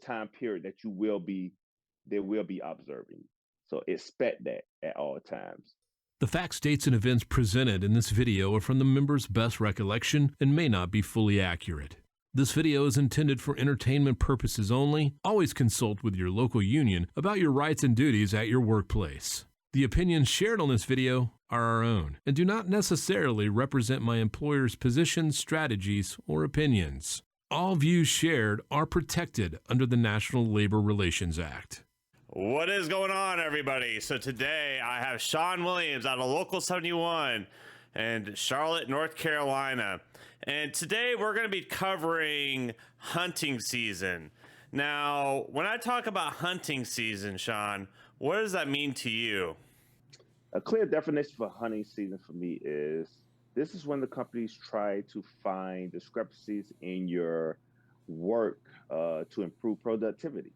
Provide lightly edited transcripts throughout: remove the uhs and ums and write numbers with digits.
time period that they will be observing. So expect that at all times. The facts, dates, and events presented in this video are from the members' best recollection and may not be fully accurate. This video is intended for entertainment purposes only. Always consult with your local union about your rights and duties at your workplace. The opinions shared on this video are our own and do not necessarily represent my employer's positions, strategies, or opinions. All views shared are protected under the National Labor Relations Act. What is going on, everybody? So today I have Sean Williams out of Local 71 in Charlotte, North Carolina. And today we're going to be covering hunting season. Now, when I talk about hunting season, Sean, what does that mean to you? A clear definition for hunting season for me is this is when the companies try to find discrepancies in your work to improve productivity.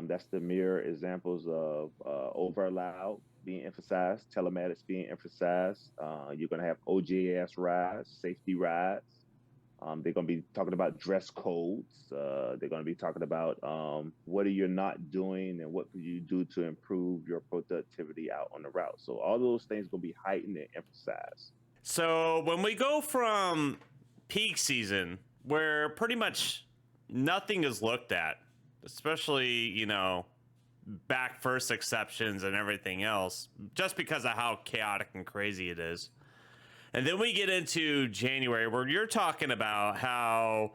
That's the mere examples of over-allowed being emphasized, telematics being emphasized. You're going to have OGS rides, safety rides. They're going to be talking about dress codes. They're going to be talking about what are you not doing and what could you do to improve your productivity out on the route. So all those things are going to be heightened and emphasized. So when we go from peak season, where pretty much nothing is looked at, especially, you know, back first exceptions and everything else, just because of how chaotic and crazy it is. And then we get into January, where you're talking about how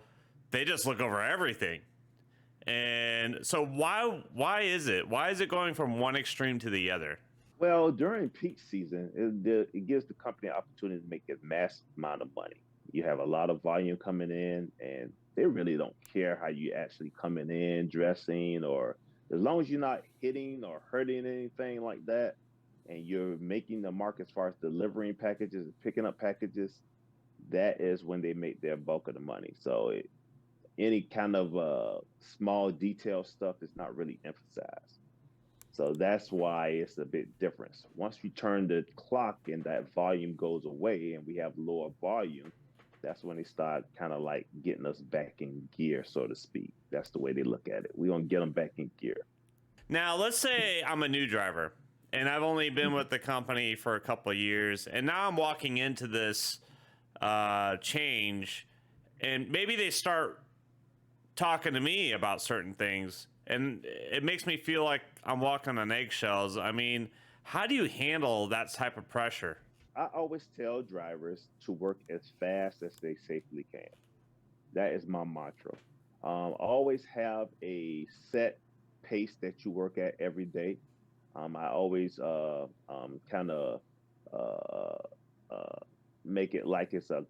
they just look over everything. And so why is it? Why is it going from one extreme to the other? Well, during peak season, it gives the company an opportunity to make a massive amount of money. You have a lot of volume coming in, and they really don't care how you actually coming in, dressing, or as long as you're not hitting or hurting anything like that, and you're making the mark as far as delivering packages and picking up packages, that is when they make their bulk of the money. So any kind of small detail stuff is not really emphasized. So that's why it's a bit different. Once we turn the clock and that volume goes away and we have lower volume, that's when they start kind of like getting us back in gear, so to speak. That's the way they look at it. We're going to get them back in gear. Now, let's say I'm a new driver and I've only been with the company for a couple of years, and now I'm walking into this change, and maybe they start talking to me about certain things, and it makes me feel like I'm walking on eggshells. I mean, how do you handle that type of pressure? I always tell drivers to work as fast as they safely can. That is my mantra. Always have a set pace that you work at every day. I always kind of make it like it's a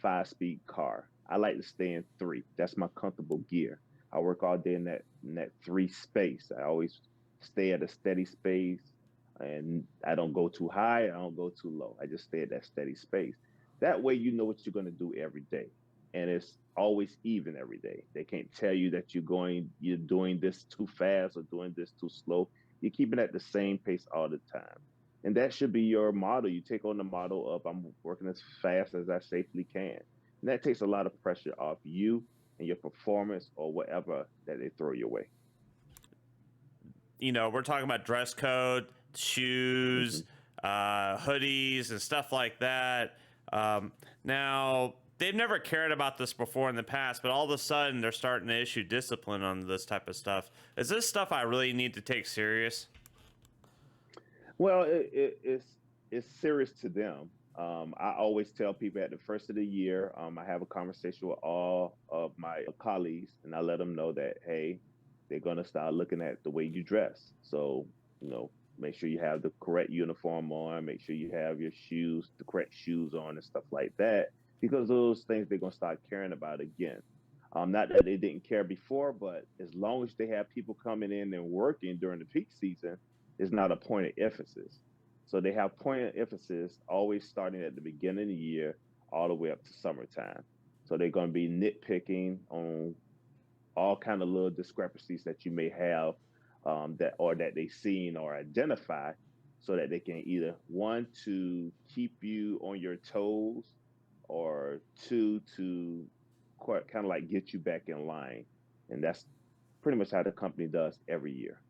5-speed car. I like to stay in 3. That's my comfortable gear. I work all day in that 3 space. I always stay at a steady space, and I don't go too high. I don't go too low. I just stay at that steady space. That way, you know what you're going to do every day, and it's always even every day. They can't tell you that you're doing this too fast or doing this too slow. You're keeping at the same pace all the time, and that should be your model. You take on the model of I'm working as fast as I safely can, and that takes a lot of pressure off you and your performance or whatever that they throw your way. You know, we're talking about dress code, shoes, hoodies, and stuff like that. Now, they've never cared about this before in the past, but all of a sudden they're starting to issue discipline on this type of stuff. Is this stuff I really need to take serious? Well, it's serious to them. I always tell people at the first of the year, I have a conversation with all of my colleagues, and I let them know that, hey, they're going to start looking at the way you dress. So, you know, make sure you have the correct uniform on, make sure you have your shoes, the correct shoes on and stuff like that, because those things they're going to start caring about again. Not that they didn't care before, but as long as they have people coming in and working during the peak season, it's not a point of emphasis. So they have point of emphasis always starting at the beginning of the year all the way up to summertime. So they're going to be nitpicking on all kind of little discrepancies that you may have that they seen or identify, so that they can either 1, to keep you on your toes, or 2, to kind of like get you back in line. And that's pretty much how the company does every year.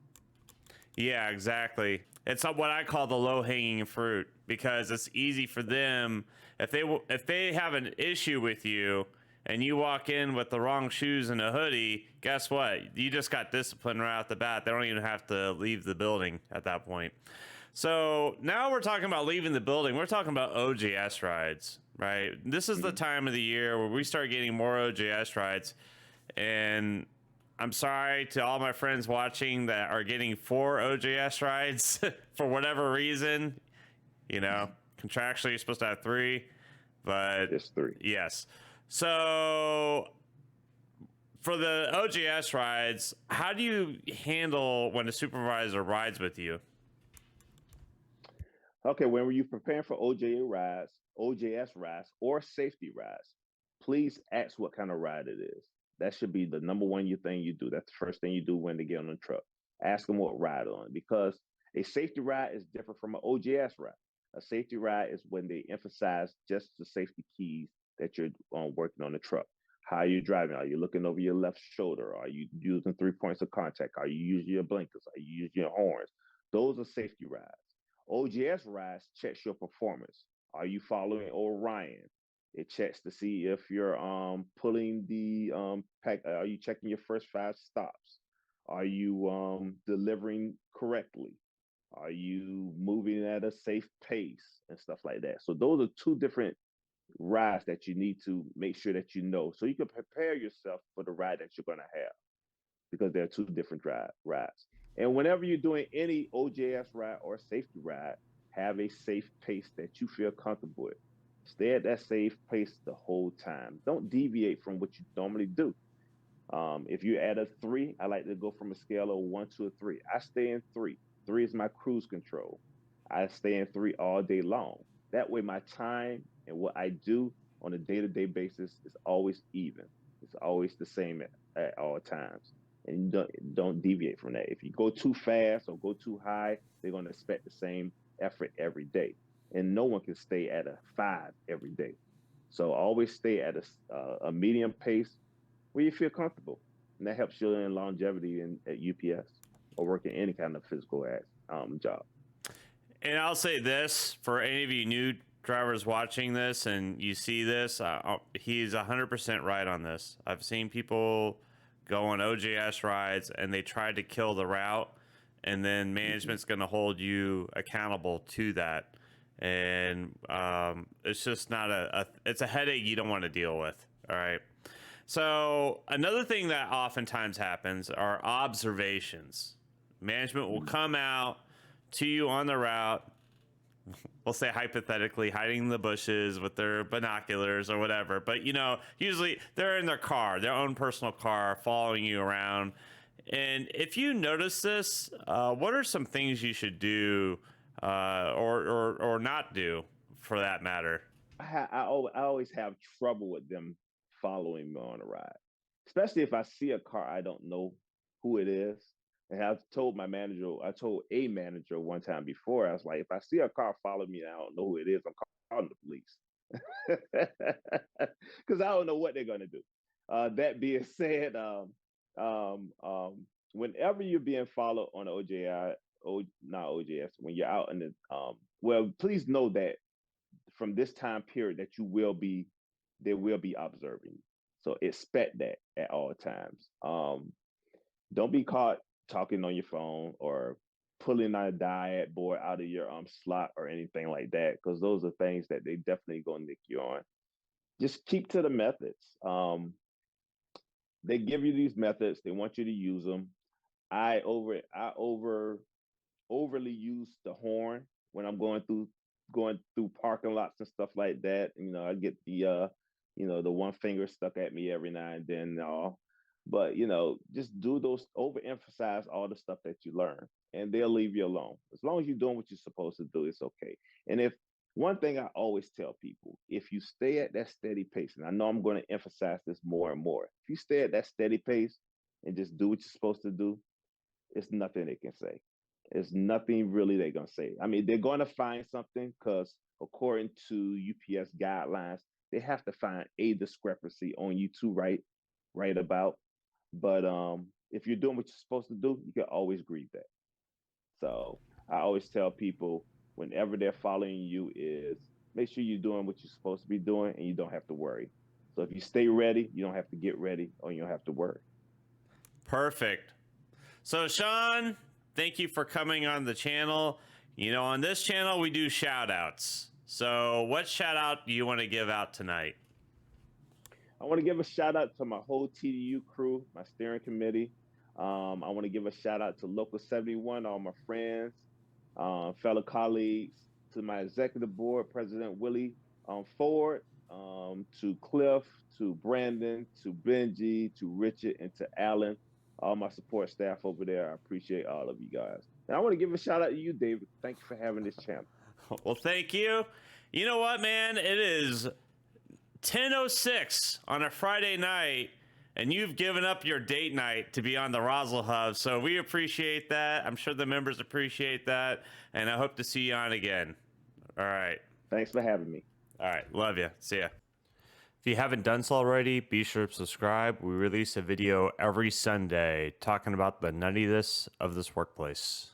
Yeah, exactly. It's what I call the low hanging fruit, because it's easy for them if they have an issue with you and you walk in with the wrong shoes and a hoodie. Guess what? You just got disciplined right out the bat. They don't even have to leave the building at that point. So now we're talking about leaving the building. We're talking about OGS rides, right? This is the time of the year where we start getting more OGS rides, and I'm sorry to all my friends watching that are getting 4 OGS rides for whatever reason. You know, contractually you're supposed to have 3, but Just 3. yes. So for the OGS rides, how do you handle when a supervisor rides with you? Okay, when you preparing for OJS rides, or safety rides, please ask what kind of ride it is. That should be the number one thing you do. That's the first thing you do when they get on the truck. Ask them what ride on, because a safety ride is different from an OJS ride. A safety ride is when they emphasize just the safety keys that you're working on the truck. How are you driving? Are you looking over your left shoulder? Are you using 3 points of contact? Are you using your blinkers? Are you using your horns? Those are safety rides. OGS rides checks your performance. Are you following Orion? It checks to see if you're pulling the pack. Are you checking your first 5 stops? Are you delivering correctly? Are you moving at a safe pace and stuff like that? So those are 2 different rides that you need to make sure that you know, so you can prepare yourself for the ride that you're going to have, because they're 2 different rides. And whenever you're doing any OJS ride or safety ride, have a safe pace that you feel comfortable with. Stay at that safe pace the whole time. Don't deviate from what you normally do. If you're at a 3, I like to go from a scale of 1 to a 3. I stay in 3. 3 is my cruise control. I stay in 3 all day long. That way, my time and what I do on a day-to-day basis is always even. It's always the same at all times, and you don't deviate from that. If you go too fast or go too high, they're going to expect the same effort every day, and no one can stay at a 5 every day. So always stay at a medium pace where you feel comfortable, and that helps you in longevity at UPS or working any kind of physical job. And I'll say this for any of you new drivers watching this and you see this, he's 100% right on this. I've seen people go on OJS rides and they try to kill the route, and then management's going to hold you accountable to that. And it's just not it's a headache you don't want to deal with. All right. So another thing that oftentimes happens are observations. Management will come out to you on the route, we'll say hypothetically hiding in the bushes with their binoculars or whatever, but you know, usually they're in their car, their own personal car, following you around. And if you notice this, what are some things you should do or not do, for that matter? I always have trouble with them following me on a ride, especially if I see a car I don't know who it is. And I told a manager one time before, I was like, if I see a car follow me and I don't know who it is, I'm calling the police. Because I don't know what they're going to do. That being said, whenever you're being followed on not OJS, when you're out in the, well, please know that from this time period that they will be observing you. So expect that at all times. Don't be caught talking on your phone or pulling a diet board out of your slot or anything like that, because those are things that they definitely gonna nick you on. Just keep to the methods. They give you these methods. They want you to use them. I overly use the horn when I'm going through parking lots and stuff like that. You know, I get the the one finger stuck at me every now and then. But just do those, overemphasize all the stuff that you learn, and they'll leave you alone. As long as you're doing what you're supposed to do, it's okay. And if one thing I always tell people, if you stay at that steady pace, and I know I'm going to emphasize this more and more, if you stay at that steady pace and just do what you're supposed to do, it's nothing they can say. It's nothing really they're going to say. I mean, they're going to find something, because according to UPS guidelines, they have to find a discrepancy on you to write about. But if you're doing what you're supposed to do, you can always grieve that. So I always tell people whenever they're following you is make sure you're doing what you're supposed to be doing and you don't have to worry. So if you stay ready, you don't have to get ready or you don't have to worry. Perfect. So Sean, thank you for coming on the channel. You know, on this channel, we do shout outs. So what shout out do you want to give out tonight? I want to give a shout out to my whole TDU crew, my steering committee. I want to give a shout out to Local 71, all my friends, fellow colleagues, to my executive board, President Willie Ford, to Cliff, to Brandon, to Benji, to Richard, and to Alan, all my support staff over there. I appreciate all of you guys. And I want to give a shout out to you, David. Thank you for having this channel. Well, thank you. You know what, man? It is 10:06 on a Friday night, and you've given up your date night to be on the Roswell Hub, so we appreciate that. I'm sure the members appreciate that, and I hope to see you on again. All right. Thanks for having me. All right. Love you. See ya. If you haven't done so already, be sure to subscribe. We release a video every Sunday talking about the nuttiness of this workplace.